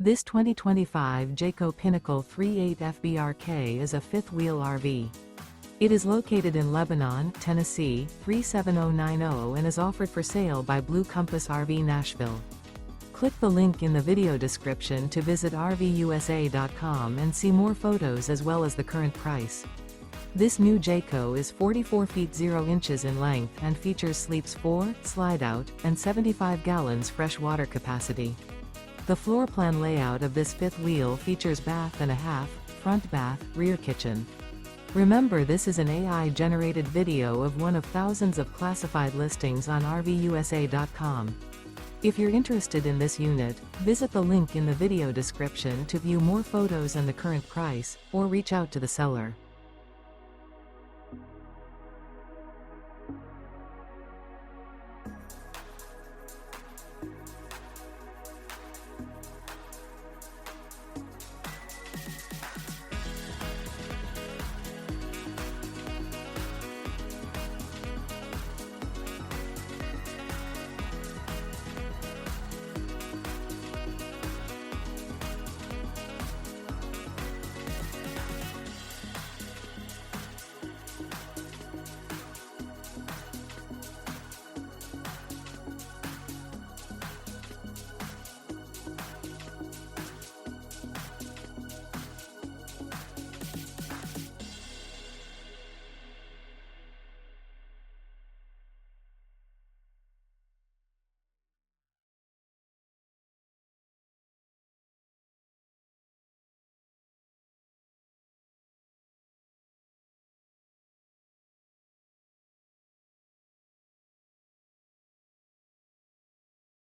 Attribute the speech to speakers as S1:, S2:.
S1: This 2025 Jayco Pinnacle 3.8 FBRK is a fifth-wheel RV. It is located in Lebanon, Tennessee, 37090 and is offered for sale by Blue Compass RV Nashville. Click the link in the video description to visit RVUSA.com and see more photos as well as the current price. This new Jayco is 44 feet 0 inches in length and features sleeps 4, Slideout, and 75 gallons fresh water capacity. The floor plan layout of this fifth wheel features bath and a half, front bath, rear kitchen. Remember, this is an AI-generated video of one of thousands of classified listings on RVUSA.com. If you're interested in this unit, visit the link in the video description to view more photos and the current price, or reach out to the seller.